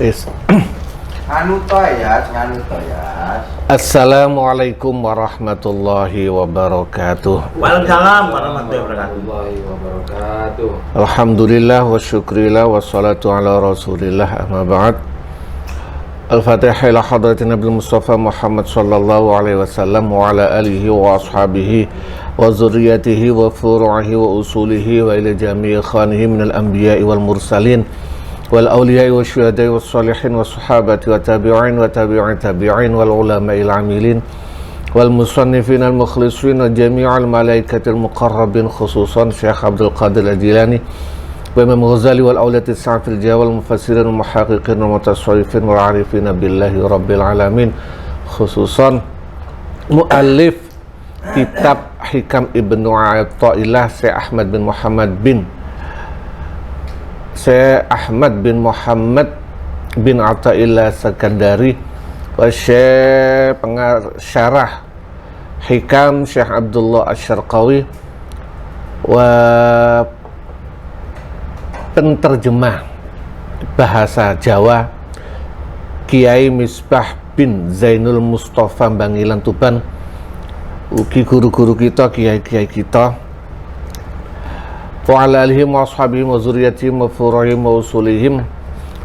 Is. Nganu toyas. Assalamualaikum warahmatullahi wabarakatuh. Waalaikumsalam warahmatullahi wabarakatuh. Alhamdulillah wa syukrillah wa salatu ala rasulillah amma ba'd. Al-Fatihah ila hadratin Nabi Mustafa Muhammad sallallahu alaihi wasallam wa ala alihi wa ashabihi wa zurriyatihi wa furu'ihi wa usulihi wa ila jami'i khanihi minal anbiya'i wal mursalin wal awliya'i wa syuhada'i wa salihin wa sahabati wa tabi'in wa tabi'in tabi'in wal ulama'il amilin wal musannifin al mukhlisin wa jami'al malaikatil muqarrabin khususan Syekh Abdul Qadir Al-Jilani wa Imam Ghazali wal awliyatis sa'fil jawal mufassirin wa muhaqiqin wa mutasawwifin wal arifin billahi rabbil alamin, khususan muallif kitab Hikam Ibnu Athaillah Syekh Ahmad bin Muhammad bin Athaillah Sakandari wa Syekh pensyarah Hikam Syekh Abdullah Asy-Syarqawi wa penterjemah bahasa Jawa Kiai Misbah bin Zainul Mustafa Bangilan Tuban, ugi guru-guru kita, kiai-kiai kita, wa ala alihim wa ashabihim wa zuriyatihim wa furu'ihim wa usulihim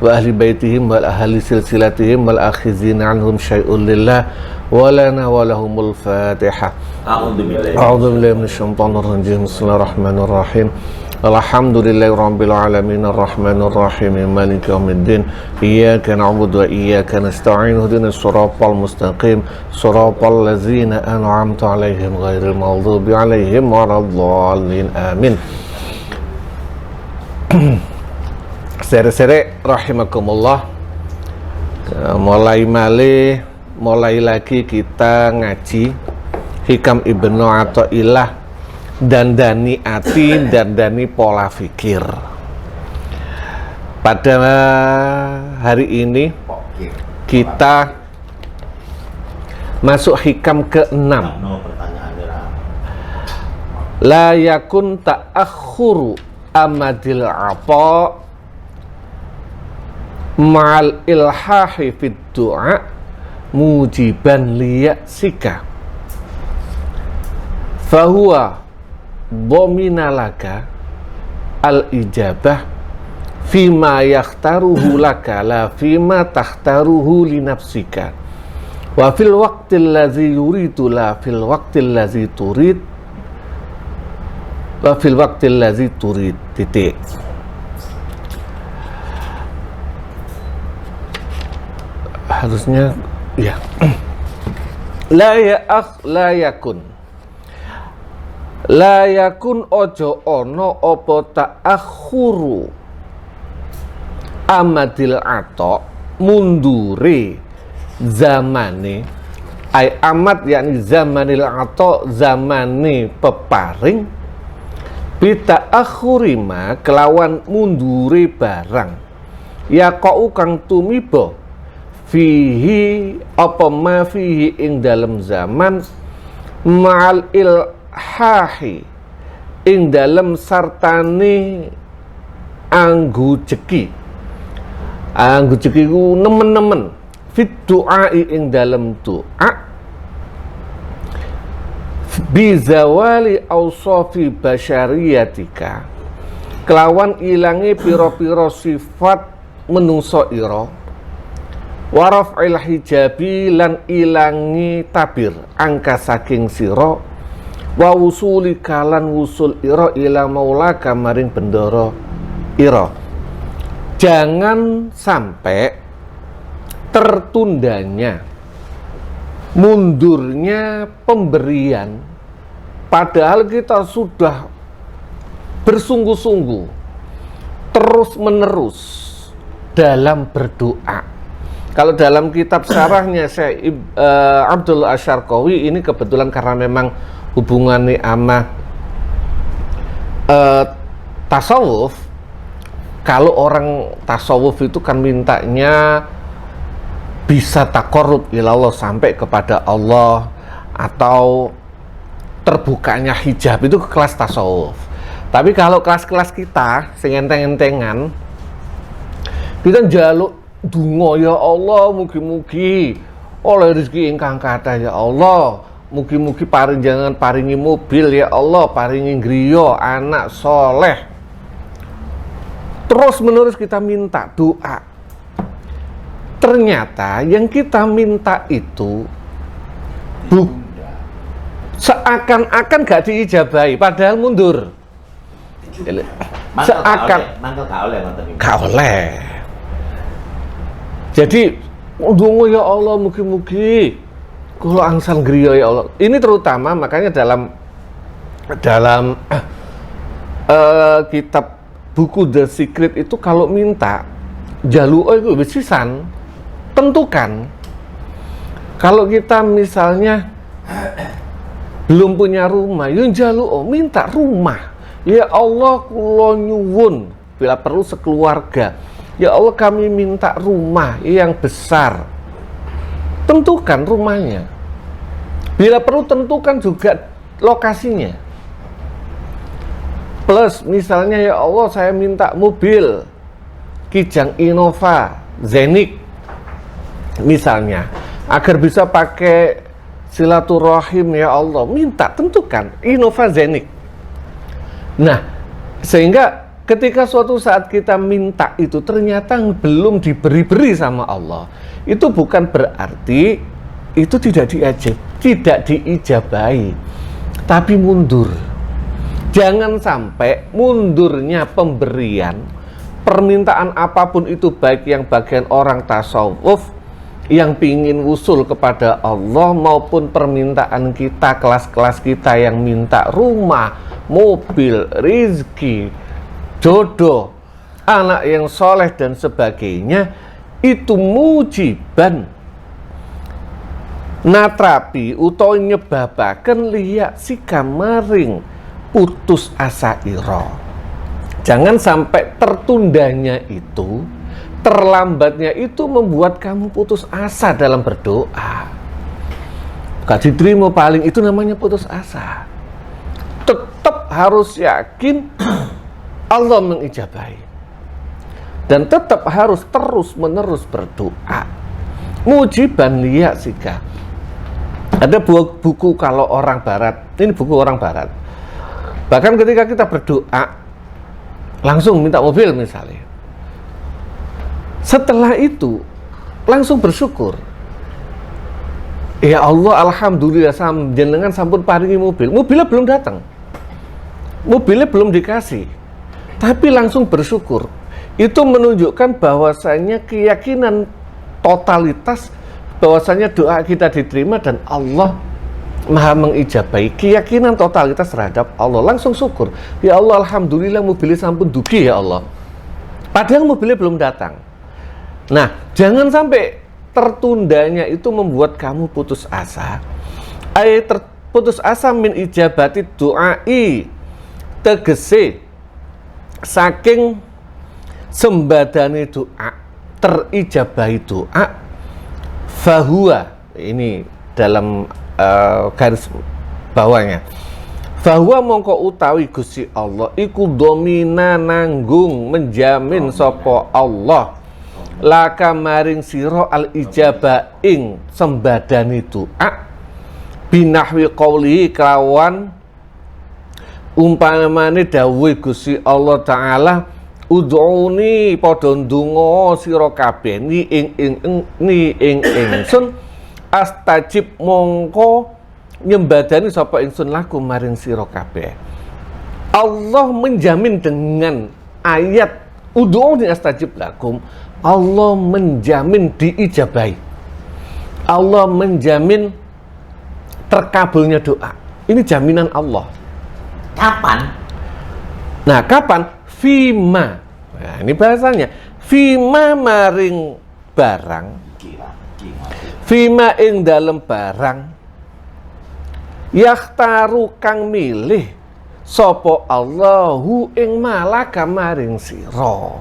wa ahli baitihim wa ahli silsilatihim wal akhizina anhum syai'un lillah wa lana wa lahumul fatihah. A'udzu billahi minasyaitonir rajim. Bismillahirrahmanirrahim. Alhamdulillahi rabbil alamin arrahmanir rahim maliki yaumiddin iyyaka na'budu wa iyyaka nasta'in ihdinas siratal mustaqim siratal ladzina an'amta 'alaihim ghairil maghdubi 'alaihim waladdallin amin. Sere-sere rahimakumullah, mulai lagi kita ngaji Hikam Ibnu Athaillah, dandani ati, dandani pola fikir. Pada hari ini kita masuk hikam ke-6. La yakun ta'akhuru amadil ata ma'al ilhahi fid du'a mujiban liya'sika fahuwa dominalaka al-ijabah fima yakhtaruhu laka la fima takhtaruhu li nafsika wa fil waqtil ladzi yuridu la fil waqtil ladzi turid wa fil waqtil ladzi turid. Titik. Harusnya ya. La yakun ojo ono opo ta'akhuru amadil ato mundure zamane ay amat yakni zamanil ato zamane peparing bita akhurima kelawan mundure barang ya kau kang tumibo fihi apa ma fihi ing dalam zaman ma'al ilhahi ing dalam sartane anggu jeki ku nemen-nemen fit du'ai ing dalam doa bizawali awsafi basyariyatika kelawan ilangi piro-piro sifat menungso ira waraf'il hijabi lan ilangi tabir angka saking sira wa wusuli kalan wusul ira ila maulaka maring bendoro ira. Jangan sampai tertundanya, mundurnya pemberian padahal kita sudah bersungguh-sungguh terus menerus dalam berdoa. Kalau dalam kitab syarahnya Syekh Abdul Asy-Syarqawi ini kebetulan karena memang hubungannya sama tasawuf. Kalau orang tasawuf itu kan mintanya bisa taqarrub ilallah, sampai kepada Allah, atau terbukanya hijab, itu kelas tasawuf. Tapi kalau kelas-kelas kita sing enteng-entengan, kita njaluk donga ya Allah mugi-mugi oleh rezeki ingkang kathah ya Allah. Mugi-mugi jangan paringi mobil ya Allah, paringi griya anak soleh. Terus menerus kita minta doa. Ternyata yang kita minta itu seakan-akan gak diijabahi, padahal mundur. Mangkel gak oleh ngoten niku. Gak oleh. Jadi ndonga ya Allah mugi-mugi kula angsal griya ya Allah. Ini terutama makanya dalam kitab buku The Secret itu kalau minta jaluke itu wis sisan tentukan. Kalau kita misalnya belum punya rumah, yo njaluk minta rumah. Ya Allah kula nyuwun bila perlu sekeluarga. Ya Allah kami minta rumah yang besar. Tentukan rumahnya. Bila perlu tentukan juga lokasinya. Plus misalnya ya Allah saya minta mobil Kijang Innova Zenik misalnya agar bisa pakai silaturahim ya Allah, minta tentukan Innova Zenik. Nah, sehingga ketika suatu saat kita minta itu ternyata belum diberi sama Allah, itu bukan berarti itu tidak diijabahi, tapi mundur. Jangan sampai mundurnya pemberian permintaan apapun itu, baik yang bagian orang tasawuf yang pingin wusul kepada Allah maupun permintaan kita, kelas-kelas kita yang minta rumah, mobil, rizki, jodoh, anak yang soleh dan sebagainya, itu mujiban natrapi utawa nyebabaken liya sika maring putus asa ira. Jangan sampai tertundanya itu, terlambatnya itu membuat kamu putus asa dalam berdoa. Gak diterima paling itu namanya putus asa. Tetap harus yakin Allah mengijabahi. Dan tetap harus terus menerus berdoa. Mujiban liya sika. Ada buku kalau orang barat, ini buku orang barat. Bahkan ketika kita berdoa langsung minta mobil misalnya, setelah itu langsung bersyukur. Ya Allah, alhamdulillah jenengan sampun paringi mobil. Mobilnya belum datang, mobilnya belum dikasih, tapi langsung bersyukur. Itu menunjukkan bahwasanya keyakinan totalitas bahwasanya doa kita diterima dan Allah Maha mengijabahi. Keyakinan totalitas terhadap Allah, langsung syukur. Ya Allah, alhamdulillah mobilnya sampun dugi ya Allah, padahal mobilnya belum datang. Nah, jangan sampai tertundanya itu membuat kamu putus asa. Putus asa min ijabati doai, tegese saking sembadane doa, terijabahi doa, fahuwa, ini dalam garis bawahnya, bahwa mongko utawi Gusti Allah iku domina nanggung menjamin sapa Allah laka maring sira al ijabah ing sembadani doa binahwi qaulihi kelawan umpamane dawuh Gusti Allah taala ud'uni padha ndonga sira kabeh ni ing ingsun astajib mongko nyembadani sapa ingsun laku maring sira kabeh. Allah menjamin dengan ayat ud'uni astajib lakum, Allah menjamin diijabahi. Allah menjamin terkabulnya doa. Ini jaminan Allah. Kapan? Nah, kapan? Fima. Nah, ini bahasanya. Fima maring barang. Fima ing dalem barang. Yakhtaru kang milih sapa Allahu ing malaka maring sira.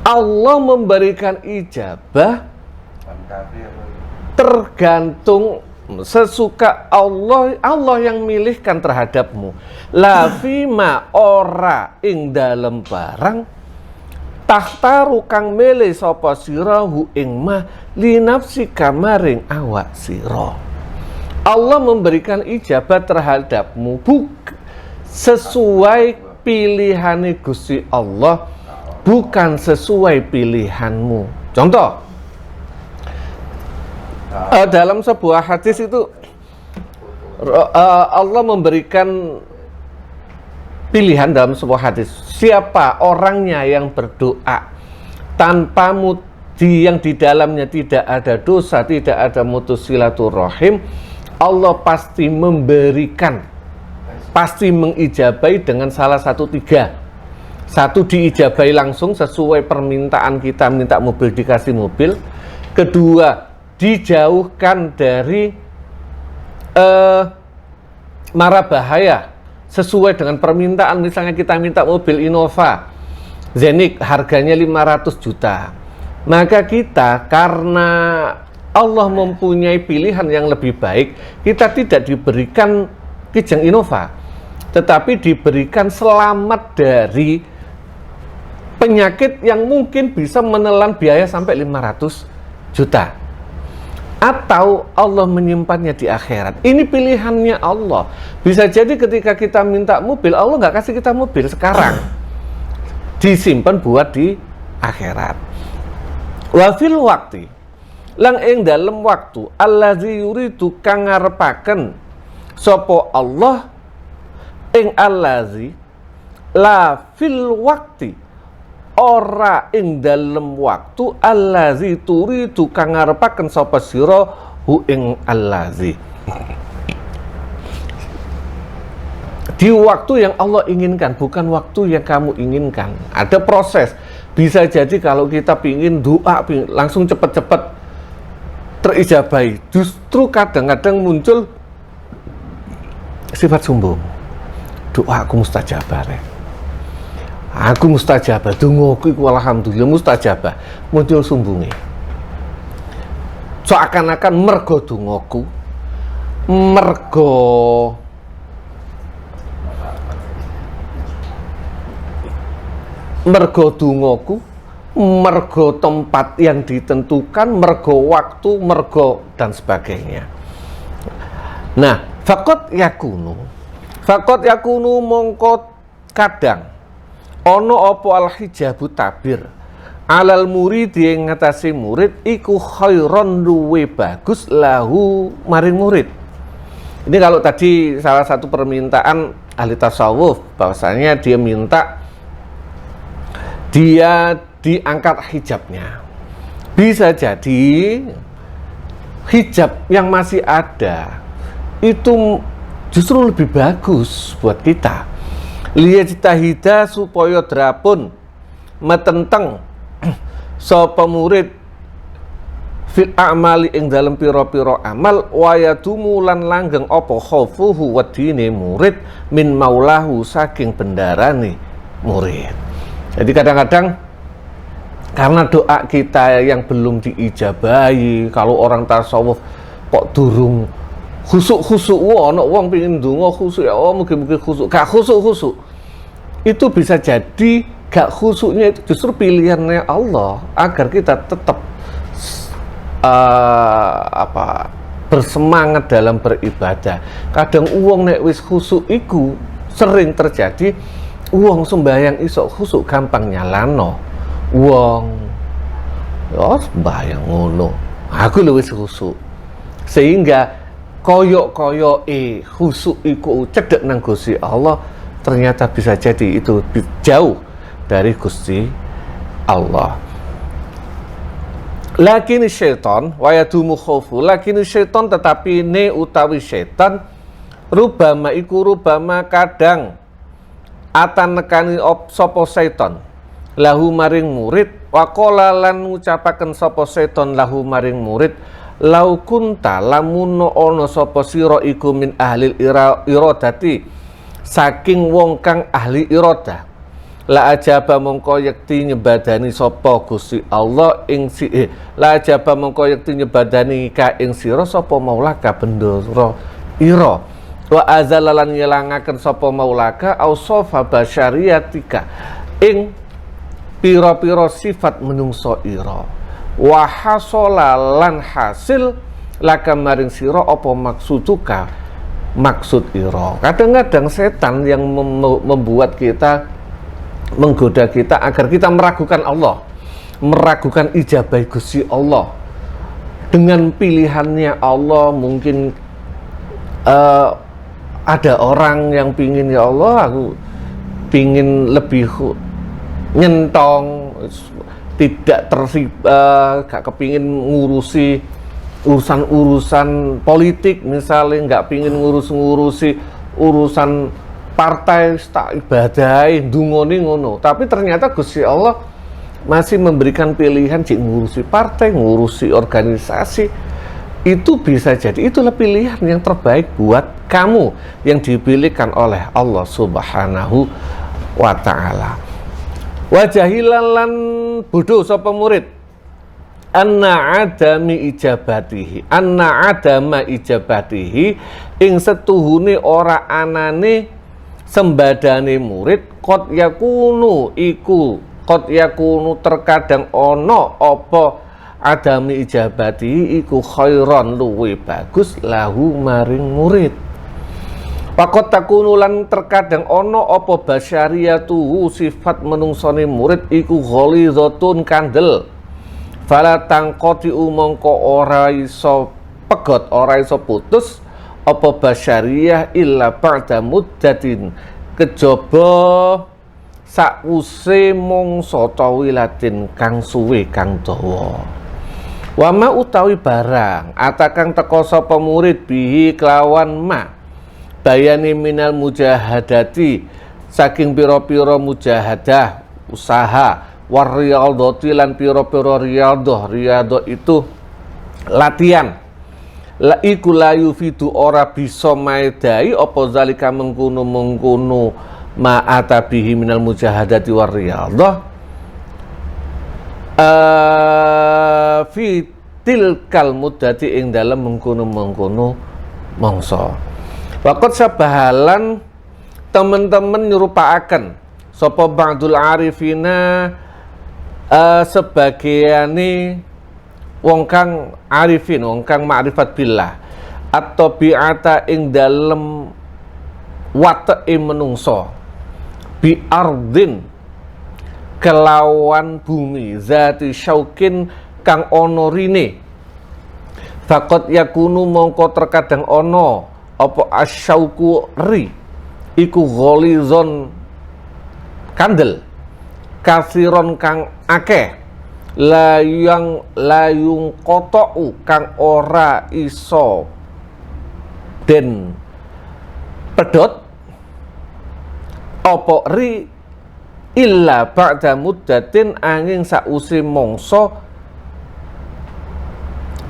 Allah memberikan ijabah tergantung sesuka Allah, Allah yang milihkan terhadapmu. La fima ora ing dalem barang tahtaru kang milih sapa sira hu ing ma linafsika maring awak sira. Allah memberikan ijabah terhadapmu sesuai pilihane Gusti Allah, bukan sesuai pilihanmu. Contoh, dalam sebuah hadis itu Allah memberikan pilihan dalam sebuah hadis. Siapa orangnya yang berdoa tanpa yang di dalamnya tidak ada dosa, tidak ada mutus silaturahim, Allah pasti memberikan, pasti mengijabai dengan salah satu tiga. Satu, diijabai langsung sesuai permintaan kita, minta mobil dikasih mobil. Kedua, dijauhkan dari mara bahaya sesuai dengan permintaan. Misalnya kita minta mobil Innova Zenik harganya 500 juta, maka kita karena Allah mempunyai pilihan yang lebih baik, kita tidak diberikan Kijang Innova, tetapi diberikan selamat dari penyakit yang mungkin bisa menelan biaya sampai 500 juta. Atau Allah menyimpannya di akhirat. Ini pilihannya Allah. Bisa jadi ketika kita minta mobil, Allah nggak kasih kita mobil sekarang, disimpan buat di akhirat. Wa fil waqti lang ing dalem waktu allazi yuridu kang ngarepaken sapa Allah ing allazi la fil waqti ora ing dalem waktu allazi turidu kang ngarepaken sapa sira hu ing allazi, di waktu yang Allah inginkan, bukan waktu yang kamu inginkan. Ada proses. Bisa jadi kalau kita pingin doa langsung cepat-cepat terijabai, justru kadang-kadang muncul sifat sombong. Doaku mustajabah, aku mustajabah, dongaku iku alhamdulillah mustajabah. Muncul sombonge, seakan-akan mergo dongaku, mergo dongaku, mergo tempat yang ditentukan, mergo waktu, mergo dan sebagainya. Nah, faqad yakunu mongko kadang ono apa al hijabu tabir alal murid yang ngatasi murid iku khairon luwe bagus lahu maring murid. Ini kalau tadi salah satu permintaan ahli tasawuf, bahwasanya dia minta dia diangkat hijabnya. Bisa jadi hijab yang masih ada itu justru lebih bagus buat kita. Liyajtahida supaya drapun metenteng sapa murid fil a'mali ing dalem pira-pira amal wayadumu lan langgeng apa khaufuhu wedine murid min maulahu saking bendarane murid. Jadi kadang-kadang karena doa kita yang belum diijabahi, kalau orang tasawuf kok durung khusuk-khusuk, ana wong pengin ndonga khusuk ya, mugi-mugi khusuk, gak khusuk-khusuk. Itu bisa jadi gak khusuknya itu justru pilihannya Allah agar kita tetap bersemangat dalam beribadah. Kadang uang nek wis khusuk iku sering terjadi uang sembahyang isok khusuk gampang nyalano. Uang ya sembahyang ngono, aku luwes khusuk, sehingga koyok khusuk iku cedek nang Gusti Allah, ternyata bisa jadi itu jauh dari Gusti Allah. Lakini syaitan wayadumu khaufu, lakini syaitan tetapi ne utawi syaitan rubama iku rubama kadang atan nekani sapa syaitan lahu maring murid waqala lan ngucapaken sapa seton lahu maring murid lau kunta lamun ana sapa sira iku min ahli iradati saking wong kang ahli iradah la ajaba mongko yekti nyebadani sapa Gusti Allah ing la ajaba mongko yekti nyebadani ka ing sira sapa maulaka bendara ira wa azalalan ngilangaken sapa maulaka ausofa basyariatika ing pira-pira sifat menungso ira wa hasala lan hasil laka maring sira apa maksuduka maksud ira. Kadang-kadang setan yang membuat kita, menggoda kita agar kita meragukan Allah, meragukan ijabah Gusti Allah dengan pilihannya Allah. Mungkin ada orang yang pingin, ya Allah aku pingin lebih nyentong, tidak gak kepingin ngurusi urusan politik misalnya, nggak pingin ngurusi urusan partai, tak ibadai ndungoni ngono. Tapi ternyata Gusti Allah masih memberikan pilihan cik ngurusi partai, ngurusi organisasi. Itu bisa jadi itulah pilihan yang terbaik buat kamu yang dipilihkan oleh Allah Subhanahu wa ta'ala. Wa jahilan lan bodoh sapa murid anna adama ijabatihi ing setuhune ora anane sembadane murid qad yakunu terkadang ono apa adami ijabatihi iku khairan luwe bagus lahu maring murid. Pakot takunu lan terkadang ono apa basyariyatuhu sifat menungsone murid iku gholizatun kandel. Fala tangqati mongko ora iso pegot, ora iso putus apa basyariyah illa ba'da muddatin kejaba sakwuse mangsa tawilatin kang suwe kang dawa. Wa ma utawi barang atakang teka sapa murid bihi kelawan ma bayani minal mujahadati saking pira-pira mujahadah usaha warriyadhati lan pira-pira riyadhah itu latihan la iku la yufidu ora bisa maedai apa zalika mengkono ma atabihi minal mujahadati warriyadhah fi tilkal muddati ing dalem mengkono mangsa. Waqat sabahalan teman-teman nyerupaaken sapa ba'dul arifina sebagiane wong kang arifin, wong kang ma'rifat billah at-tabi'ata ing dalem wateke menungso bi ardin kelawan bumi zati syaukin kang ono rine. Faqat yakunu mongko terkadang ono apa asyauku ri iku gholizon kandel kasiron kang akeh layung kotoku kang ora iso den pedot apa ri illa ba'da muddatin angin sause mangsa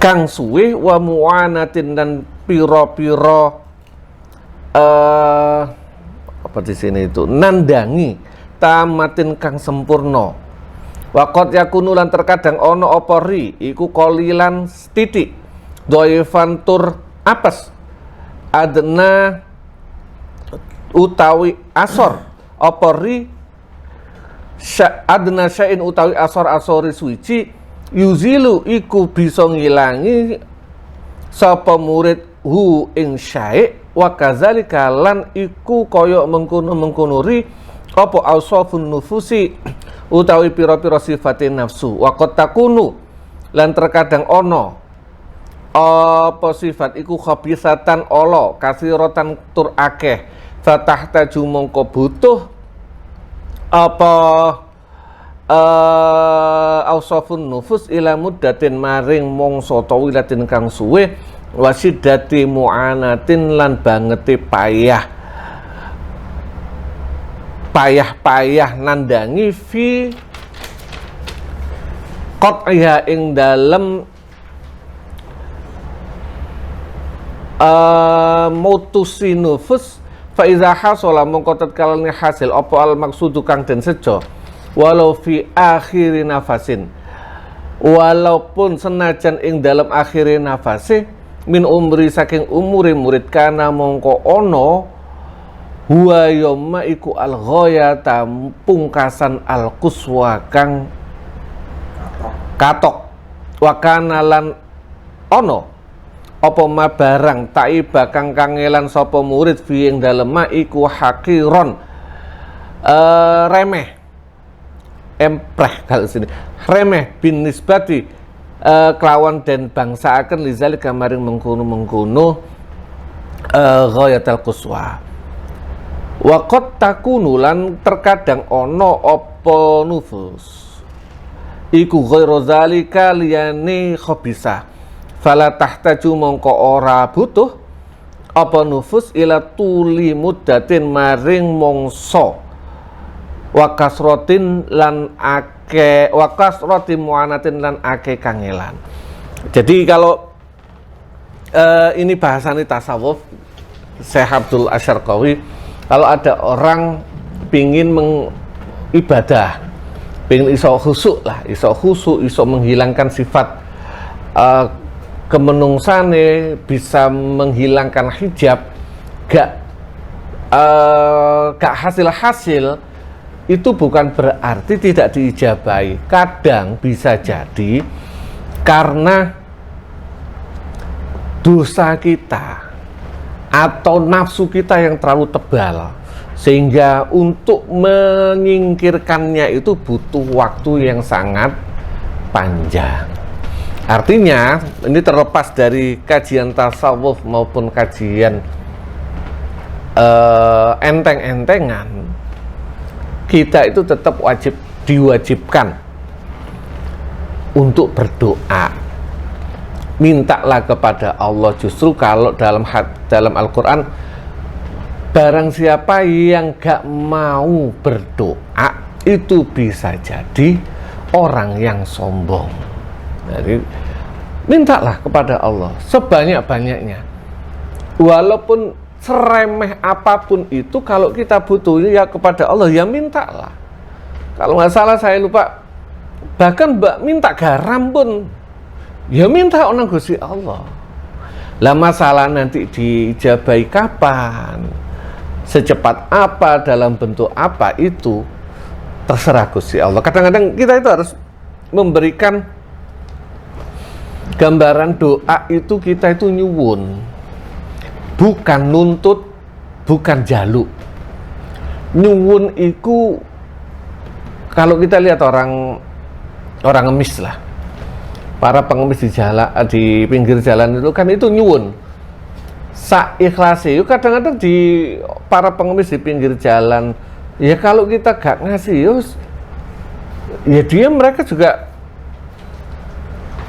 kang suwe wa mu'anatin dan piro-piro apa di sini itu nandangi tamatin kang sempurna. Waqat yakunu lan terkadang ono apa ri iku qalilan titik dhaifan tur apes adna utawi asor apa ri adna sya'in utawi asor-asori suci yuzilu iku bisa ngilangi sapa murid hu ing syai' wa kadzalika lan iku kaya mengkono ri apa ausafun nufusi utawi pira-pira sifatin nafsu. Wa qad takunu lan terkadang ono apa sifat iku khabisatan ala kasiratan tur akeh fatahtaju mongko butuh apa ausafun nufus ila muddatin maring mangsa tawilatin kang suwe wasiddati mu'anatin lan bangete payah nandangi fi qat'iha ing dalem mutusi nufus fa iza hasala mongko tatkalane hasil apa al maksudu kang den sejo walau fi akhiri nafasin walaupun senajan ing dalam akhiri nafase min umri saking umure murid kana mongko ono huwa yoma iku al-ghayata pungkasan al-quswa kang katok wa kana lan ono apa ma barang taiba kang kangelan sapa murid fi ing dalem iku hakiron remeh empreh kalau sini remeh bin nisbati kelawan den bangsaaken lizalika maring mengkono ghayatul quswa wa qad takunu lan terkadang ono apa nufus iku ghairu zalika liyane khabisa fala tahtaju mongko ora butuh apa nufus ila tuli muddatin maring mongso wa kasratin lan ake wa kasratin muanatin lan ake kangelan. Jadi kalau ini bahasane tasawuf Syekh Abdul Asyarqawi, kalau ada orang pingin mengibadah, pingin iso khusuk lah, iso menghilangkan sifat kemenungsane, bisa menghilangkan hijab, gak hasil itu bukan berarti tidak diijabahi. Kadang bisa jadi karena dosa kita atau nafsu kita yang terlalu tebal, sehingga untuk menyingkirkannya itu butuh waktu yang sangat panjang. Artinya ini terlepas dari kajian tasawuf maupun kajian enteng-entengan, kita itu tetap diwajibkan untuk berdoa. Mintalah kepada Allah. Justru kalau dalam Al-Quran, barang siapa yang gak mau berdoa itu bisa jadi orang yang sombong. Jadi mintalah kepada Allah sebanyak-banyaknya, walaupun seremeh apapun itu. Kalau kita butuh ya kepada Allah, ya mintalah. Kalau nggak salah saya lupa, bahkan minta garam pun ya minta onang Gusti Allah. Lah masalah nanti diijabahi kapan, secepat apa, dalam bentuk apa, itu terserah Gusti Allah. Kadang-kadang kita itu harus memberikan gambaran doa itu, kita itu nyuwun, bukan nuntut, bukan jaluk. Nyuwun iku kalau kita lihat orang ngemis lah, para pengemis di pinggir jalan itu kan itu nyuwun sak ikhlasi. Yuk kadang-kadang di para pengemis di pinggir jalan, ya kalau kita gak ngasih ya mereka juga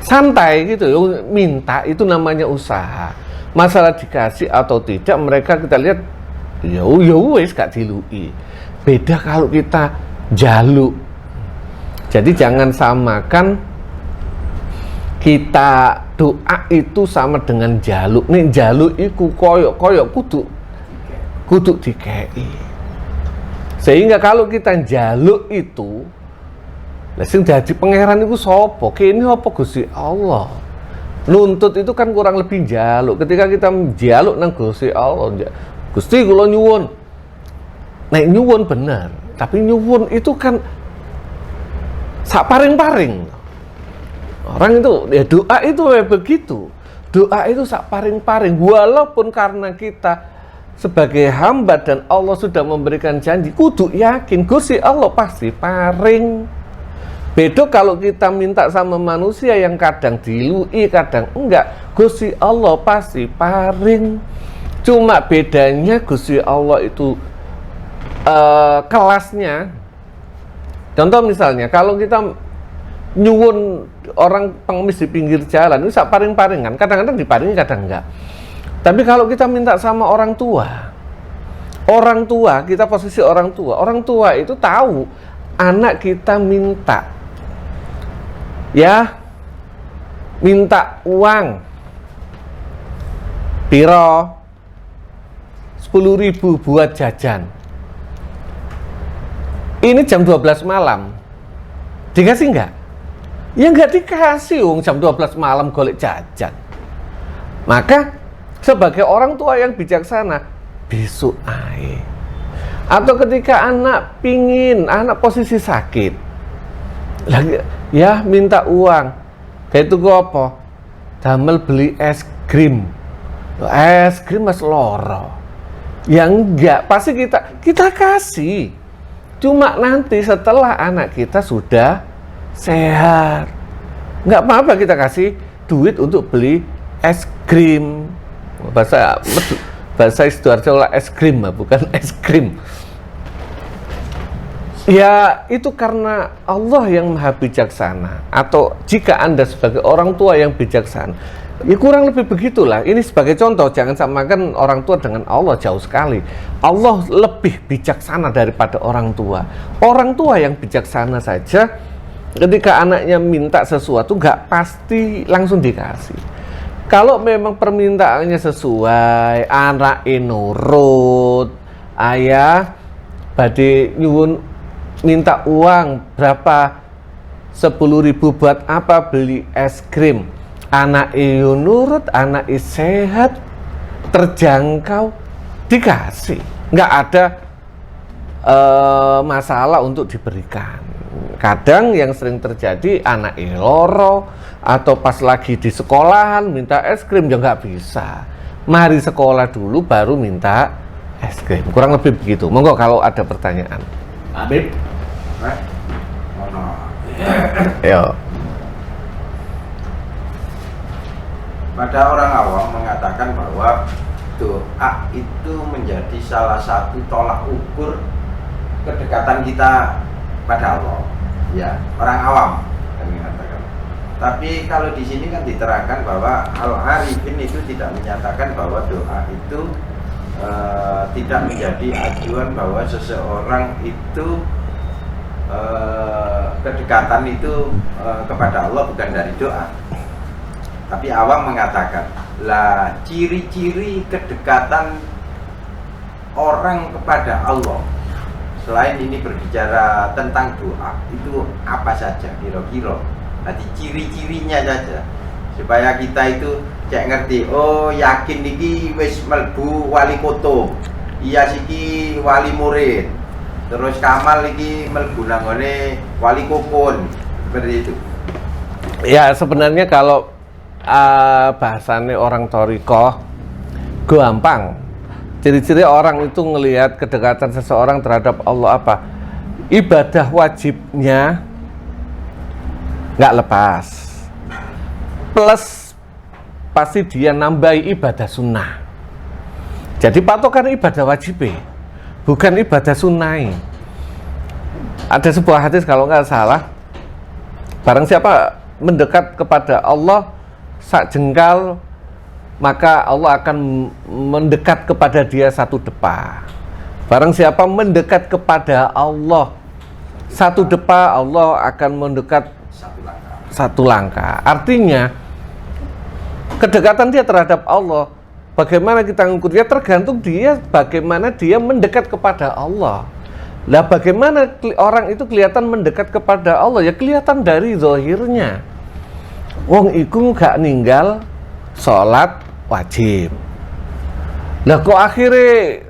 santai gitu. Minta itu namanya usaha. Masalah dikasih atau tidak, mereka kita lihat ya wes gak dilui. Beda kalau kita jaluk. Jadi jangan samakan kita doa itu sama dengan jaluk. Nih jaluk iku koyok kudu dikei. Sehingga kalau kita jaluk itu, lah sing dadi pangeran iku sapa? Kene apa Gusti Allah. Nuntut itu kan kurang lebih jaluk. Ketika kita jaluk nang Gusti Allah, Gusti kula nyuwun. Nek nyuwun bener, tapi nyuwun itu kan sak paring-paring. Orang itu ya doa itu begitu. Doa itu sak paring-paring, walaupun karena kita sebagai hamba dan Allah sudah memberikan janji, kudu yakin Gusti Allah pasti paring. Beda kalau kita minta sama manusia yang kadang dilui, kadang enggak. Gusti Allah pasti paring. Cuma bedanya Gusti Allah itu kelasnya. Contoh misalnya, kalau kita nyuwun orang pengemis di pinggir jalan, itu sak paring-paringan. Kadang-kadang diparingi, kadang enggak. Tapi kalau kita minta sama orang tua, kita posisi orang tua itu tahu anak kita minta uang piro 10.000 buat jajan. Ini jam 12 malam, dikasih enggak? Ya enggak dikasih, jam 12 malam golek jajan. Maka sebagai orang tua yang bijaksana, besok ae Atau ketika anak posisi sakit, lagi ya minta uang, kayak itu apa? Damel beli es krim mas loro. Ya enggak, pasti kita kasih. Cuma nanti setelah anak kita sudah sehat, nggak apa-apa kita kasih duit untuk beli es krim. Bahasa Sidoarjo es krim, bukan es krim. Ya itu karena Allah yang maha bijaksana. Atau jika Anda sebagai orang tua yang bijaksana, ya kurang lebih begitulah. Ini sebagai contoh, jangan samakan orang tua dengan Allah, jauh sekali. Allah lebih bijaksana daripada orang tua. Orang tua yang bijaksana saja, ketika anaknya minta sesuatu nggak pasti langsung dikasih. Kalau memang permintaannya sesuai, anak nurut, ayah badhe nyuwun minta uang berapa, 10.000 buat apa, beli es krim. Anak iyo nurut, anak sehat, terjangkau, dikasih. Nggak ada masalah untuk diberikan. Kadang yang sering terjadi anak loro atau pas lagi di sekolahan minta es krim, ya nggak bisa. Mari sekolah dulu baru minta es krim. Kurang lebih begitu. Monggo kalau ada pertanyaan. Habib. Yo. Pada orang awam mengatakan bahwa doa itu menjadi salah satu tolak ukur kedekatan kita pada Allah. Ya, orang awam kami mengatakan. Tapi kalau di sini kan diterangkan bahwa al-arifin itu tidak menyatakan bahwa doa itu tidak menjadi acuan bahwa seseorang itu kedekatan itu kepada Allah bukan dari doa. Tapi awam mengatakan, lah ciri-ciri kedekatan orang kepada Allah selain ini berbicara tentang doa itu apa saja kira-kira. Nanti ciri-cirinya saja supaya kita itu cek ngerti, oh yakin niki wis melbu wali koto, iya siki wali murid, terus Kamal iki melbu nanggone wali kokon, seperti itu. Ya sebenarnya kalau bahasane orang Thariqah gampang. Ciri-ciri orang itu ngelihat kedekatan seseorang terhadap Allah apa? Ibadah wajibnya nggak lepas, plus pasti dia nambahi ibadah sunnah. Jadi patokan ibadah wajib, bukan ibadah sunnah. Ada sebuah hadis kalau nggak salah, barang siapa mendekat kepada Allah sak jengkal, maka Allah akan mendekat kepada dia satu depa. Barang siapa mendekat kepada Allah satu depa, Allah akan mendekat satu langkah. Artinya kedekatan dia terhadap Allah, bagaimana kita mengukur dia tergantung dia bagaimana dia mendekat kepada Allah. Lah bagaimana orang itu kelihatan mendekat kepada Allah? Ya kelihatan dari zahirnya. Wong iku gak ninggal sholat wajib. Nah kok akhirnya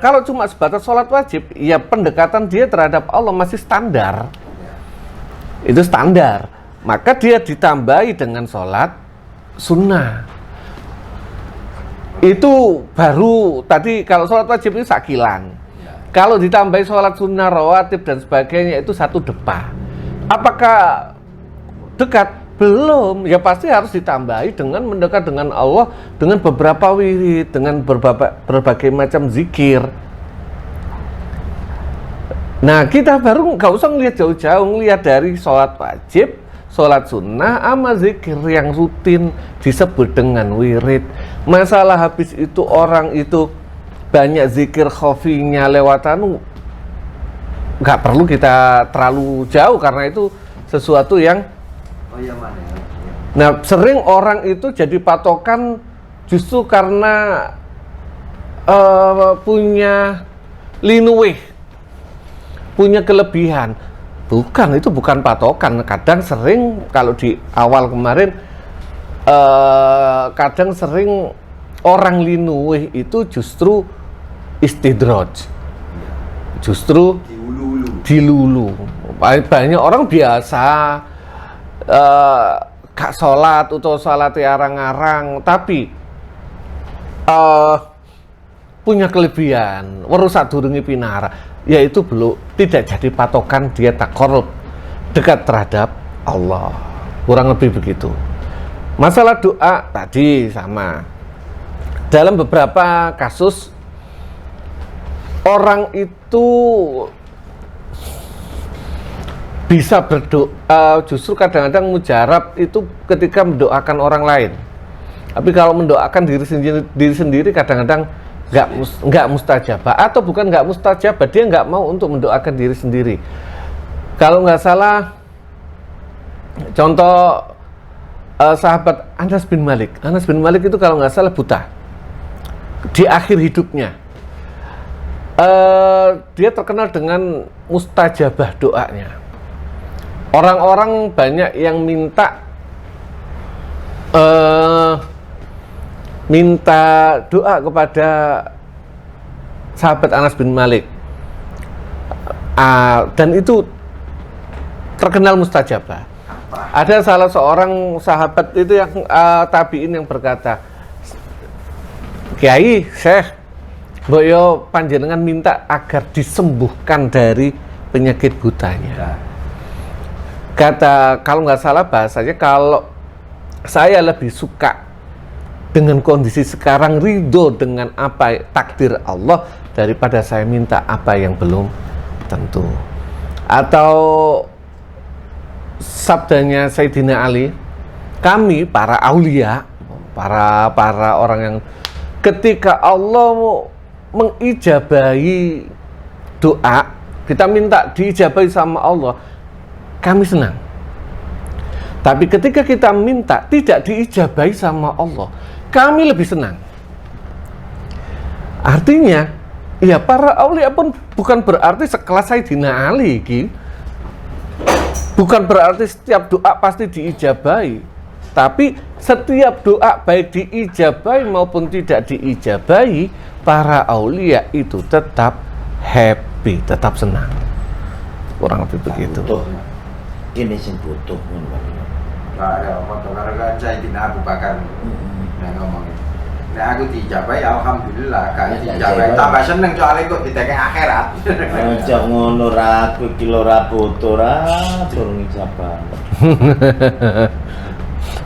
kalau cuma sebatas sholat wajib, ya pendekatan dia terhadap Allah masih standar. Itu standar. Maka dia ditambahi dengan sholat sunnah. Itu baru tadi kalau sholat wajib itu sakilan. Kalau ditambahi sholat sunnah, rawatib dan sebagainya itu satu depa. Apakah dekat? Belum, ya pasti harus ditambahi dengan mendekat dengan Allah dengan beberapa wirid, dengan berbagai macam zikir. Nah kita baru nggak usah ngelihat jauh-jauh, ngelihat dari sholat wajib, sholat sunnah, sama zikir yang rutin disebut dengan wirid. Masalah habis itu orang itu banyak zikir khafinya lewatan, nggak perlu kita terlalu jauh karena itu sesuatu yang nah sering orang itu jadi patokan justru karena punya linuwih, punya kelebihan. Bukan, itu bukan patokan. Kadang sering kalau di awal kemarin kadang sering orang linuwih itu justru istidraj. justru dilulu. Banyak orang biasa gak sholat atau sholat arang-arang, tapi punya kelebihan werusak durungi pinara, yaitu belum tidak jadi patokan dia takarrub dekat terhadap Allah. Kurang lebih begitu. Masalah doa tadi sama. Dalam beberapa kasus orang itu bisa berdoa, justru kadang-kadang mujarab itu ketika mendoakan orang lain. Tapi kalau mendoakan diri sendiri kadang-kadang nggak mustajabah, atau bukan nggak mustajabah, dia nggak mau untuk mendoakan diri sendiri. Kalau nggak salah, contoh sahabat Anas bin Malik. Anas bin Malik itu kalau nggak salah buta di akhir hidupnya. Dia terkenal dengan mustajabah doanya. Orang-orang banyak yang minta doa kepada sahabat Anas bin Malik, dan itu terkenal mustajabah. Ada salah seorang sahabat itu yang tabiin yang berkata, Kiai, Syekh, boyo panjenengan minta agar disembuhkan dari penyakit butanya. Kata, kalau nggak salah bahasanya, kalau saya lebih suka dengan kondisi sekarang, ridho dengan apa takdir Allah, daripada saya minta apa yang belum tentu. Atau sabdanya Sayyidina Ali, kami para aulia, para orang yang ketika Allah mengijabahi doa, kita minta diijabahi sama Allah, kami senang. Tapi ketika kita minta tidak diijabahi sama Allah, kami lebih senang. Artinya, ya para aulia pun bukan berarti sekelas Sayyidina Ali, bukan berarti setiap doa pasti diijabahi. Tapi setiap doa baik diijabahi maupun tidak diijabahi, para aulia itu tetap happy, tetap senang. Kurang lebih begitu. Ini sing butuh. Nah, ya, foto karena Sayyidina Abu Bakar ngomongin. Nah, aku dijabai, alhamdulillah. Gak dijabai, tambah seneng soalnya kok ditengah akhirat. Aja ngono ra, aku iki ora butuh ra, durung ijabah.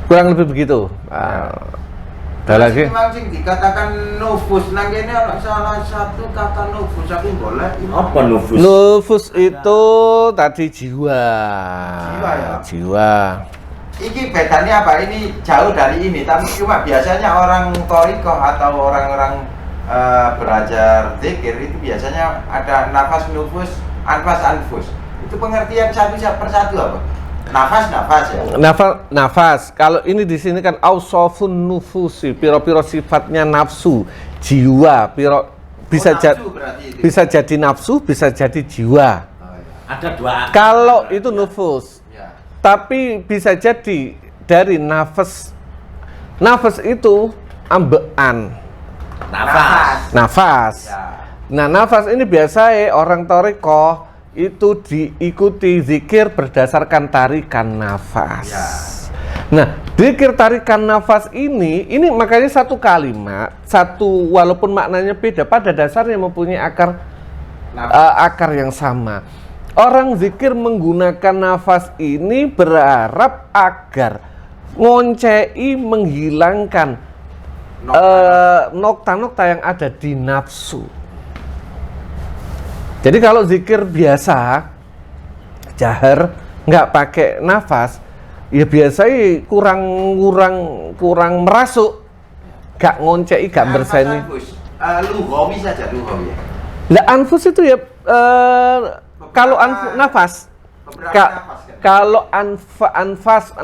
Kurang lebih begitu. Ada lagi? Memang sing dikatakan nufus, nang kene ana salah satu kata nufus, aku golek. Apa nufus? Nufus itu tadi jiwa. Jiwa ya? Jiwa. Iki bedanya apa? Ini jauh dari ini, tapi cuma biasanya orang thariqah atau orang-orang belajar zikir itu biasanya ada nafas nufus, anfas anfus. Itu pengertian satu persatu apa? Nafas ya. Nafas. Kalau ini di sini kan ausofun nufusi, piro-piro sifatnya nafsu, jiwa, piro bisa bisa jadi nafsu, bisa jadi jiwa. Ada dua. Kalau itu nufus. Ya. Tapi bisa jadi dari nafas. Nafas itu ambean. Nafas. Ya. Nah, nafas ini biasanya orang thariqah itu diikuti zikir berdasarkan tarikan nafas. Ya. Nah, zikir tarikan nafas ini makanya satu kalimat, walaupun maknanya beda, pada dasarnya mempunyai akar yang sama. Orang zikir menggunakan nafas ini berharap agar ngoncei, menghilangkan nokta-nokta yang ada di nafsu. Jadi kalau zikir biasa, jahar, nggak pakai nafas, ya biasanya kurang merasuk, gak ngoncei, gak berseni. Lughawi saja, lughawi. Lah anfus itu ya kalau nafas. Kalau anfas,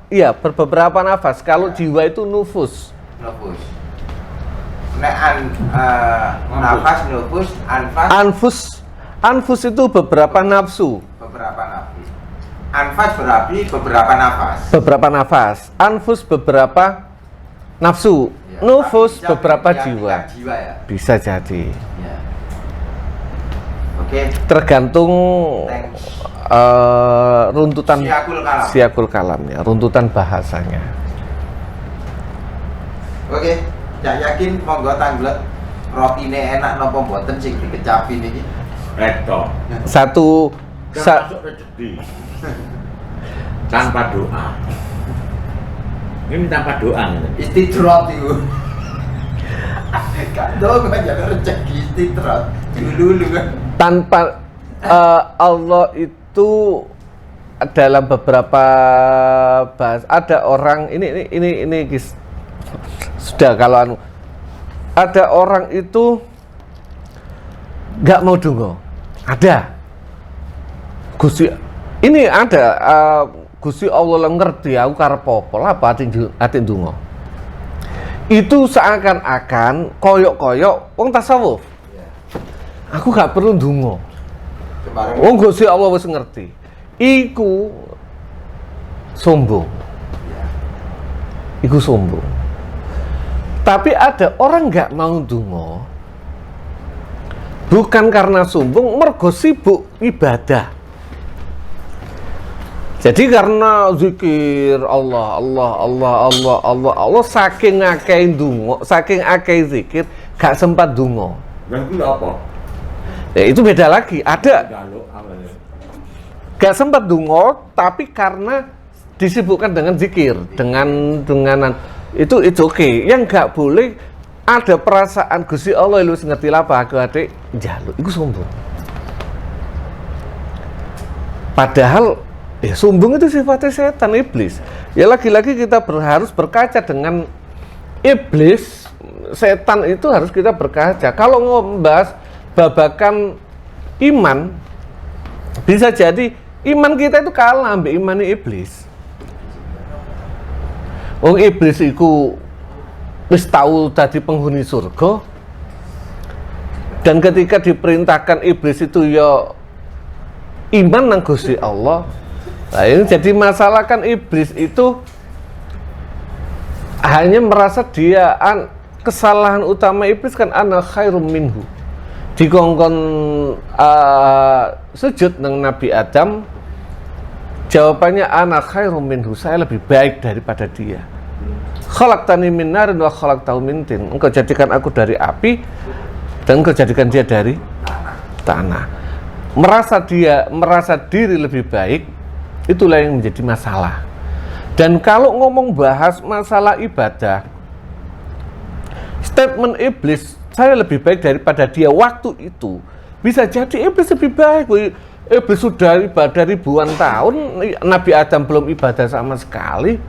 ya beberapa nafas. Kalau jiwa itu nufus. Nafas, nufus, anfas. Anfus itu beberapa nafsu. Anfas berarti beberapa nafas. Beberapa nafas. Anfus beberapa nafsu. Ya, nufus beberapa jiwa. Ya? Bisa jadi. Ya. Oke. Tergantung Thanks. runtutan Siakul kalam. kalamnya, runtutan bahasanya. Oke, cak yakin monggo tanglet rotine enak napa mboten sing dikecapi niki. Reto. Satu Masuk rezeki. Tanpa doa. Ini tanpa doa nih. Istidrat itu. Kan dong aja rezeki istidrat. Dulu kan. tanpa Allah itu dalam beberapa bahas ada orang ini guys, sudah kalau ada orang itu nggak mau dungo, ada Gusti ini ada Gusti Allah ngerti aku karep apa lah ati dungo itu seakan-akan koyok-koyok wong tasawuf. Aku gak perlu ndonga. Wong Gusti Allah wis ngerti. Iku sombong. Iku sombong. Tapi ada orang gak mau ndonga. Bukan karena sombong, mergo sibuk ibadah. Jadi karena zikir Allah saking akeh ndonga, saking akeh zikir gak sempat ndonga. Dan itu apa? Ya itu beda lagi, ada gak sempat dungo, tapi karena disibukkan dengan zikir, dengan itu oke. Yang gak boleh ada perasaan Gusti Allah lu ngerti lah Pak adik njaluk, itu sombong. Padahal ya sombong itu sifatnya setan, iblis. Ya lagi-lagi kita harus berkaca dengan iblis, setan itu harus kita berkaca. Kalau ngombas babakan iman, bisa jadi iman kita itu kalah ambil iman iblis. Wong iblis iku wis tahu tadi penghuni surga, dan ketika diperintahkan iblis itu ya iman nang Gusti Allah. Nah ini jadi masalah kan iblis itu hanya merasa dia kesalahan utama iblis kan ana khairum minhu. Dikongkon sujud nang Nabi Adam, jawabannya ana khairum minhu, saya lebih baik daripada dia. Khalaqtani min narin wa khalaqtahu min tin. Engkau jadikan aku dari api dan engkau jadikan dia dari tanah. Merasa diri lebih baik, itulah yang menjadi masalah. Dan kalau ngomong bahas masalah ibadah, statement iblis saya lebih baik daripada dia waktu itu, bisa jadi iblis lebih baik. Iblis sudah ibadah ribuan tahun, Nabi Adam belum ibadah sama sekali.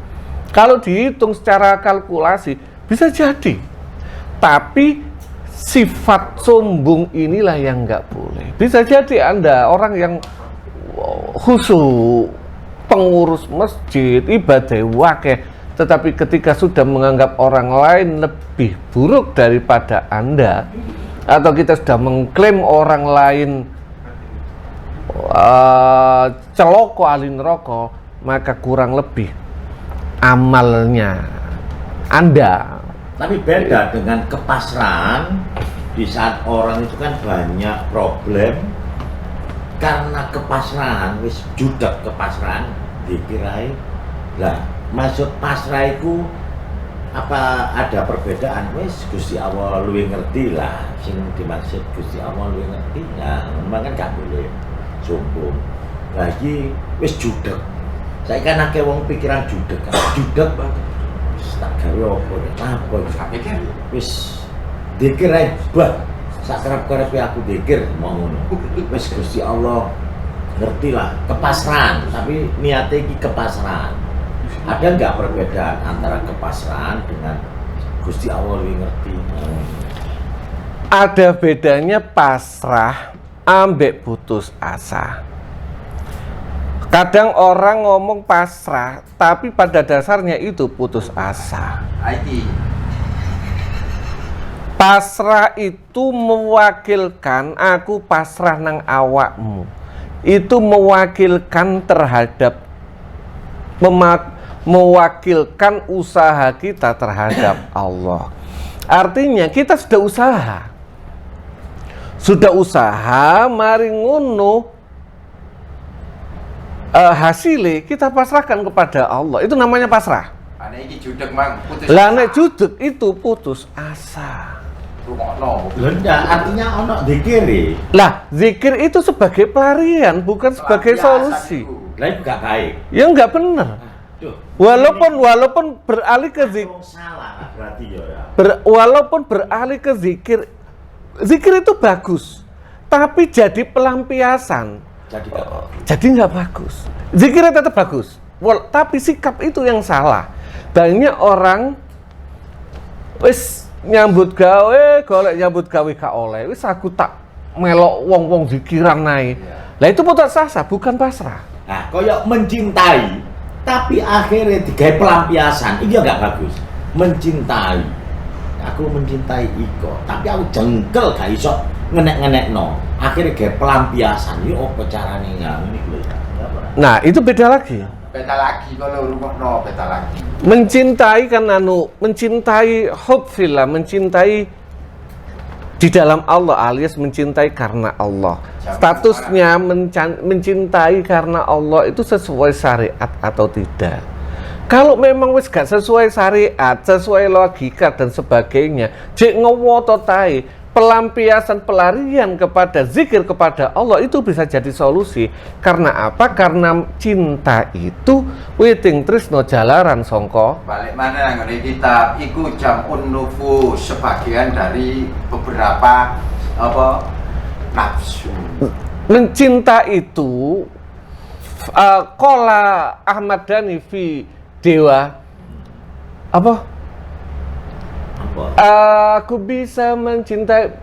Kalau dihitung secara kalkulasi bisa jadi, tapi sifat sombong inilah yang nggak boleh. Bisa jadi Anda orang yang khusyuk, pengurus masjid, ibadah wakeh, tetapi ketika sudah menganggap orang lain lebih buruk daripada Anda, atau kita sudah mengklaim orang lain celoko ahli neraka, maka kurang lebih amalnya Anda. Tapi beda dengan kepasrahan. Di saat orang itu kan banyak problem karena kepasrahan, wis judak kepasrahan dikirai lah. Maksud pasrah itu apa ada perbedaan? Wis Gusti Allah luwih ngerti lah, sing dimaksud Gusti Allah luwih ngerti. Nah, memang kan gak boleh sombong. Lagi wis judak. Saya kan akeh wong pikiran judak banget. Wis tak gawe apa iki? Wis dikir ae bah. Sakrap-karepe aku dikir mau ngono. Wis Gusti Allah ngerti lah, kepasrahan, tapi niatnya iki kepasrahan. Ada nggak perbedaan antara kepasrahan dengan Gusti Allah lebih ngerti? Ada bedanya pasrah ambek putus asa. Kadang orang ngomong pasrah, tapi pada dasarnya itu putus asa. Pasrah itu mewakilkan aku pasrah nang awakmu. Itu mewakilkan terhadap mewakilkan usaha kita terhadap Allah. Artinya kita sudah usaha. Sudah usaha mari ngono hasilnya kita pasrahkan kepada Allah. Itu namanya pasrah. Ane iki judeg mang putus. Lah nek judeg itu putus asa. Rungokno. Lho ndak, artinya ono zikir. Lah, zikir itu sebagai pelarian, bukan sebagai solusi. Lah itu gak baik. Ya enggak benar. Aduh. Walaupun beralih ke zikir, Salah berarti ya. walaupun beralih ke zikir, zikir itu bagus, tapi jadi pelampiasan. Jadi gak baik. Jadi nggak bagus. Zikirnya tetap bagus, tapi sikap itu yang salah. Banyak orang wis nyambut gawe, golek nyambut gawe gak oleh. Wis aku tak melok wong-wong zikiran naik. Lah itu putus asa, bukan pasrah. Nah, koyok mencintai, tapi akhirnya digawe pelampiasan, itu gak bagus. Mencintai, aku mencintai Iko, tapi aku jengkel gak iso ngenek no. Akhirnya gawe pelampiasan, ini apa caranya ini lho. Nah itu beda lagi. Beta lagi kalau rungokno beta lagi. Mencintai kan mencintai hubbillah, mencintai di dalam Allah alias mencintai karena Allah. Statusnya mencintai karena Allah itu sesuai syariat atau tidak. Kalau memang wis gak sesuai syariat, sesuai logika dan sebagainya, jek ngowoto tae, pelampiasan pelarian kepada zikir kepada Allah itu bisa jadi solusi. Karena apa? Karena cinta itu witing tresno jalaran songko. Balik mana nang kitab iku jamun nufus, sebagian dari beberapa apa nafsu. Mencinta itu qala Ahmad Dhani fi Dewa apa? Aku bisa mencintai,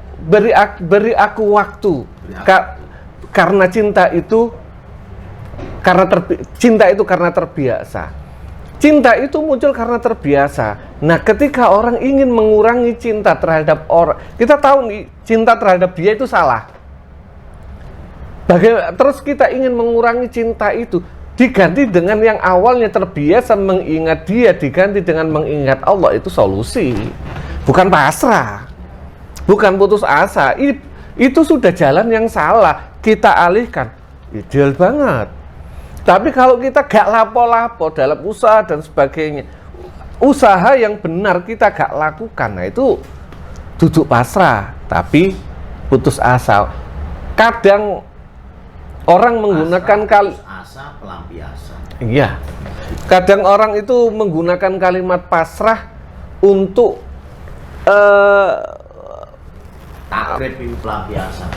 beri aku waktu. Karena cinta itu karena terbiasa. Cinta itu muncul karena terbiasa. Nah, ketika orang ingin mengurangi cinta terhadap orang, kita tahu nih cinta terhadap dia itu salah. Terus kita ingin mengurangi cinta itu, diganti dengan yang awalnya terbiasa mengingat dia, diganti dengan mengingat Allah, itu solusi. Bukan pasrah, bukan putus asa. Itu sudah jalan yang salah, kita alihkan. Ideal banget. Tapi kalau kita gak lapo-lapo dalam usaha dan sebagainya, usaha yang benar kita gak lakukan, nah itu duduk pasrah, tapi putus asa. Kadang orang menggunakan asa pelampiasan. Iya. Kadang orang itu menggunakan kalimat pasrah untuk takrib itu pelampiasan.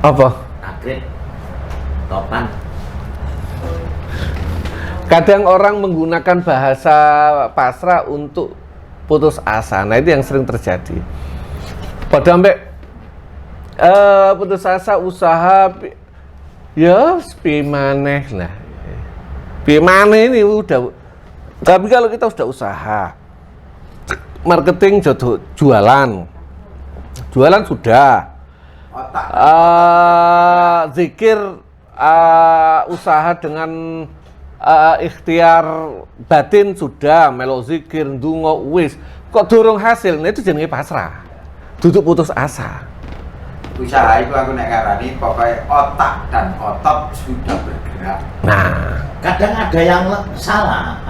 Apa? Takrib topan. Kadang orang menggunakan bahasa pasrah untuk putus asa. Nah itu yang sering terjadi. Pada sampai putus asa usaha ya piye maneh lah. Piye maneh ini udah. Tapi kalau kita sudah usaha marketing jualan sudah, zikir usaha dengan ikhtiar batin sudah, melo zikir ndonga wis kok durung hasil, nah itu jenenge pasrah, duduk putus asa. Usaha itu aku nek ngarani pokoknya otak dan otot sudah bergerak. Nah, kadang ada yang salah.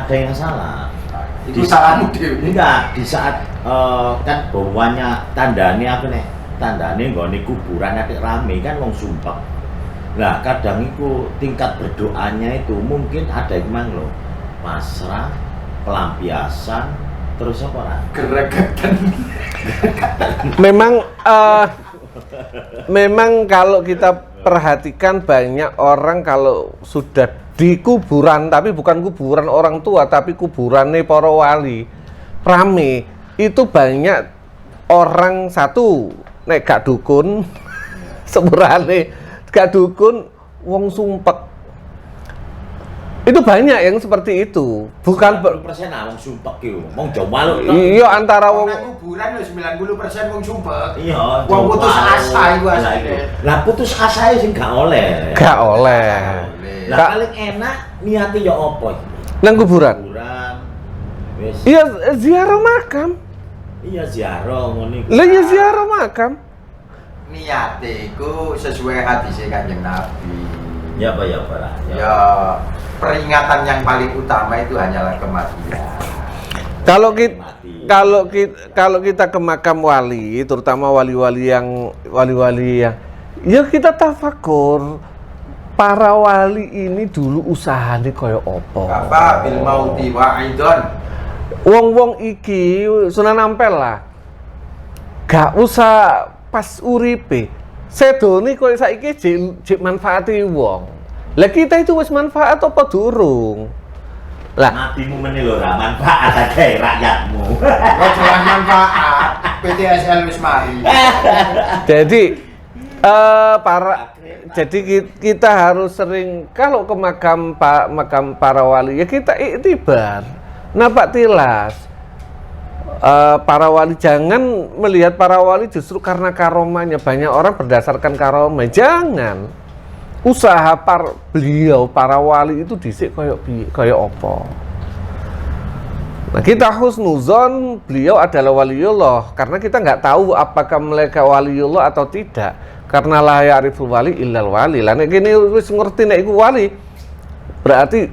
Itu salahmu Dewi. Enggak, di saat kan bawahnya tandane apa nih? Tandane nggone kuburan atik rame kan wong sumpah. Nah, kadang itu tingkat berdoanya itu mungkin ada yang mang loh. Pasrah, pelampiasan, terus apa ora? Geregetan. Memang kalau kita perhatikan banyak orang kalau sudah di kuburan, tapi bukan kuburan orang tua, tapi kuburannya para wali rame, itu banyak orang satu nek gak dukun sepurane gak dukun wong sumpek. Itu banyak yang seperti itu. Bukan persen wong sumpek ki, wong Jawa lho. Iya antara wong kuburan lho 90% wong sumpek. Iya, wong putus asa iku asline. Lah putus asa sing gak oleh. Gak oleh. Lah paling enak niate ya apa iki? Nang kuburan. Wis. Iya ziarah makam. Iya ziarah ngono iku. Lah ya ziarah makam. niate iku sesuai hadis Kanjeng Nabi. Ya apa ya Pak? Ya peringatan yang paling utama itu hanyalah kematian. Kalau kita ke makam wali, terutama wali-wali yang ya kita tafakur para wali ini dulu usahane kaya apa. Apa bil mauti wa'idon. Wong-wong iki Sunan Ampel lah. Gak usah pas uripe. Sedone koyo saiki jek manfaati wong. Lah kita itu wis manfaat apa durung? Lah Matimu meneh lho ra manfaat akeh rakyatmu. Kok jelas manfaat PTSL wis mari. Jadi kita harus sering kalau ke makam para wali ya kita iktibar, nampak tilas. Para wali jangan melihat para wali justru karena karomahnya. Banyak orang berdasarkan karomah. Jangan. Usaha beliau para wali itu dhisik kaya apa. Nah, kita husnuzon beliau adalah waliullah karena kita nggak tahu apakah mereka waliullah atau tidak. Karena la ya'riful wali illal wali. Lah nek kene wis ngerti nek iku wali, berarti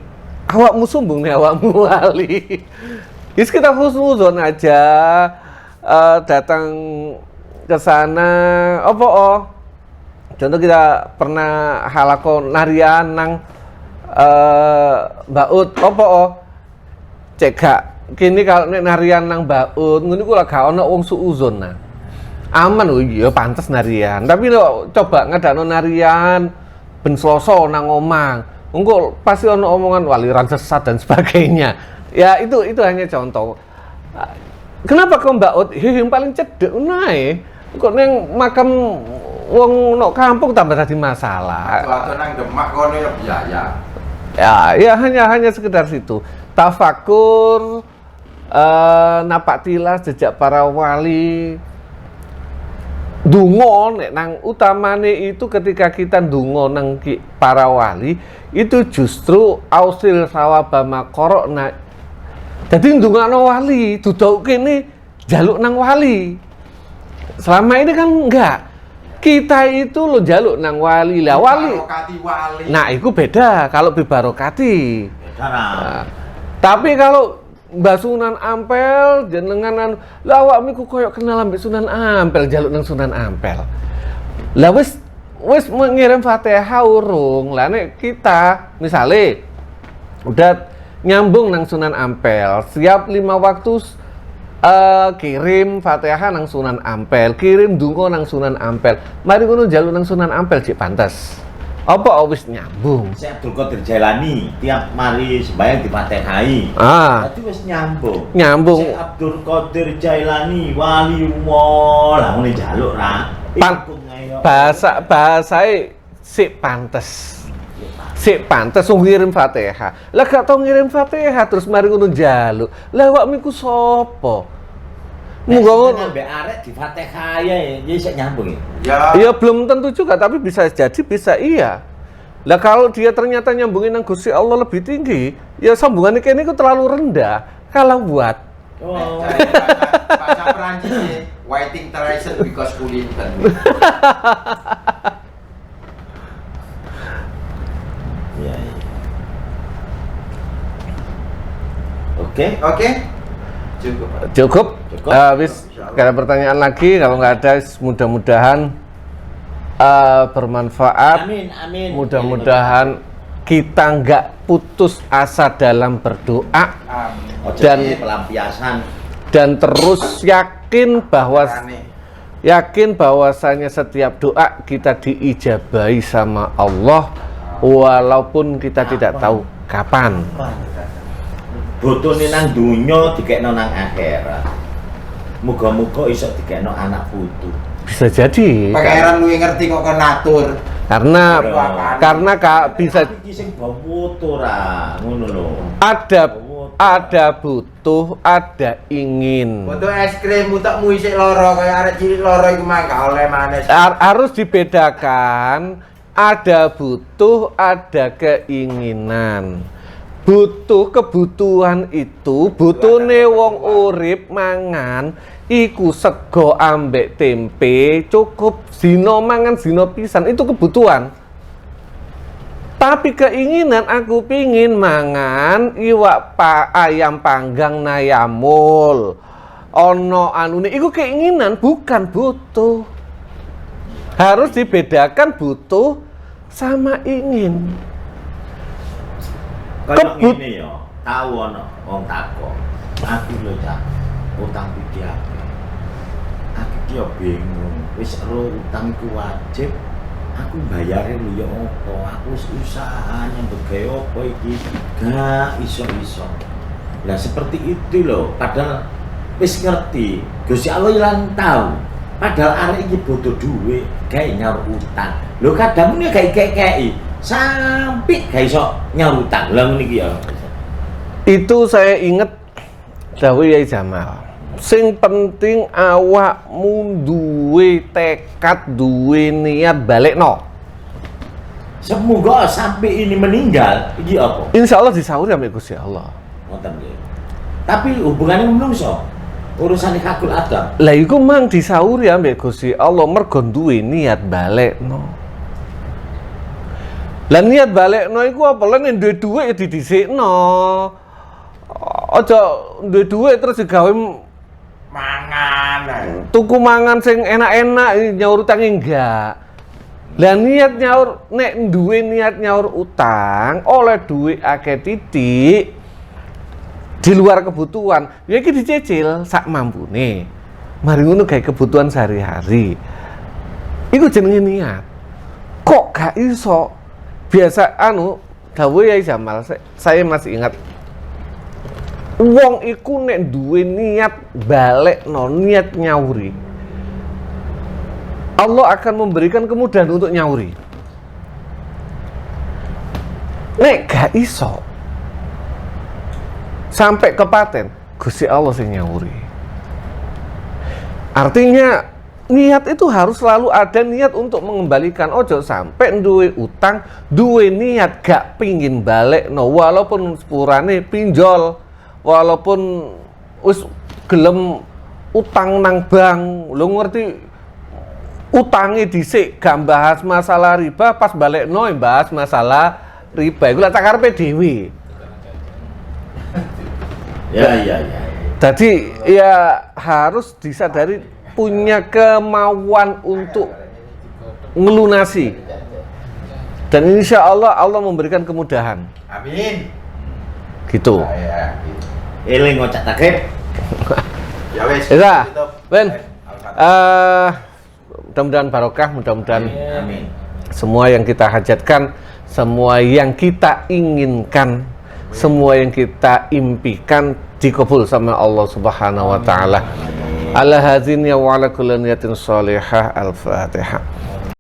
awakmu sombong nek awakmu wali. Wis kita husnuzon aja, datang ke sana contoh kita pernah halako narian nang Baut cekak kini kalau nek narian nang Baut ngono iku lak gak ono wong suuzon nah. Aman oh iya pantes narian. Tapi lo coba ngadakno narian ben Selasa nang omang. Engko pasti ono omongan waliran sesat dan sebagainya. Ya itu hanya contoh. Kenapa kok Baut yang paling cedek nae? Kok neng makam wong nok kampung tambah tadi masalah. Atau nang Demak kono ya biaya. Ya hanya sekedar situ. Tafakur, napak tilas jejak para wali. Dungo nek nang utamane itu ketika kita dungo nang para wali itu justru ausil sawabama korokna. Jadi ndungakno wali, duduk kene jaluk nang wali. Selama ini kan enggak. Kita itu lo jaluk nang wali lah wali. Nah, itu beda kalau bibarokati. Nah, tapi kalau Mbak Sunan Ampel jenengan lah awakmu ku koyo kenal ambek Sunan Ampel jaluk nang Sunan Ampel. Lah wis mengirim Fatihah urung. Lah nek kita misale udah nyambung nang Sunan Ampel, siap 5 waktu kirim Fatihah nang Sunan Ampel, kirim dungo nang Sunan Ampel. Mari ngono jaluk nang Sunan Ampel cek pantes. Apa wis nyambung? Saya Abdul Qadir Jailani tiap mari sembahyang difatihai. Berarti wis nyambung. Nyambung. Saya Abdul Qadir Jailani waliullah. Lah ngene jaluk ra. Bahasae sik pantes. Sik pantes ngirim Fatihah. Lah gak tau ngirim Fatihah terus mari ngono njaluk. Lah awakmu iku sapa? Monggo ngambek arek di Fatihah ya iso nyambung ya. Ya belum tentu juga tapi bisa jadi bisa iya. Lah kalau dia ternyata nyambungin nang Gusti Allah lebih tinggi, ya sambungannya kene iku terlalu rendah. Kalau buat bahasa Perancis waiting tradition because kulinten. Ya. Oke. Cukup. Wis gak ada pertanyaan lagi. Kalau nggak ada, mudah-mudahan bermanfaat. Amin. Mudah-mudahan kita nggak putus asa dalam berdoa. Dan pelampiasan. Dan terus yakin bahwasanya setiap doa kita diijabahi sama Allah, walaupun kita tidak tahu kapan. Botone nang dunya dikekno nang akhirat. Muga-muga iso dikekno anak putu. Bisa jadi. Pangeran luwih ngerti kok kenatur. Karena Kak bisa iki sing foto ra, ngono lho. Ada butuh, ada ingin. Foto es krim utekmu isih lara kaya arek cilik lara iku mah gak oleh maneh. Harus dibedakan, ada butuh, ada keinginan. butuh kebutuhan itu, butuhne wong urip mangan iku sego ambek tempe cukup, zino mangan zino pisan, itu kebutuhan. Tapi keinginan aku pingin mangan iwak ayam panggang nayamul ono anune, iku keinginan bukan butuh. Harus dibedakan butuh sama ingin. Kayak ngene ya, tau ana wong takon. Aku lho Cak, utang iki akeh. Aku ki yo bingung, wis ero utang iku wajib. Aku bayare lho ya opo? Aku wis usaha nyambut gawe opo iki? Gak iso-iso. Lah seperti itu loh, padahal wis ngerti, Gusti Allah ilang tahu. Padahal arek iki butuh duit, gawe nyaur utang. Lho kadang ini gawe kei sampai gak iso nyaur utang. Lah ngene iki ya. Itu saya inget dawuh Yai Jamal. Sing penting awakmu duwe tekad, duwe niat balekno. Semoga sampai ini meninggal, iki apa? Insya Allah disauri ambek Gusti Allah. Ngoten nggih. Tapi hubungannya menungso. Urusan hakul adab. Lah iku mang disauri ambek Gusti Allah mergo duwe niat balekno. Lah niat balekno iku apa? Lah nek duwe dhuwit ya didhisikno. Aja duwe dhuwit terus digawe Mangan. tuku mangan sing enak-enak nyaur utang enggak. Lah niat nyaur, nek duwe niat nyaur utang oleh duit akeh titik di luar kebutuhan, ya iki dicicil sak mampune. Mari ngono gawe kebutuhan sehari-hari. Iku jenenge niat. Kok gak iso? Biasa dawuh Yai Jamal, saya masih ingat. Wong iku nek duwe niat balekno, niat nyauri, Allah akan memberikan kemudahan untuk nyauri. Nek gak iso sampai kepaten, Gusti Allah sing nyauri. Artinya niat itu harus selalu ada niat untuk mengembalikan. Ojo sampai duwe utang, duwe niat gak pingin balekno walaupun sepurane pinjol, walaupun wis gelem utang nang bank. Lo ngerti utange dhisik gak bahas masalah riba, pas balekno bahas masalah riba. Iku lak tak karepe dhewe. Ya. Jadi ya harus disadari punya kemauan untuk melunasi. Dan insya Allah Allah memberikan kemudahan. Amin. Gitu. Ya. Eling ngocak takrib. Ya wes. Ya, Tutup. Ben. Al-Fatihah. Mudah-mudahan barokah, mudah-mudahan Amin. semua yang kita hajatkan, semua yang kita inginkan, semua yang kita impikan dikabul sama Allah Subhanahu wa taala. Ala hadzin ya wa ala kulli niyatin shalihah. Al-Fatihah.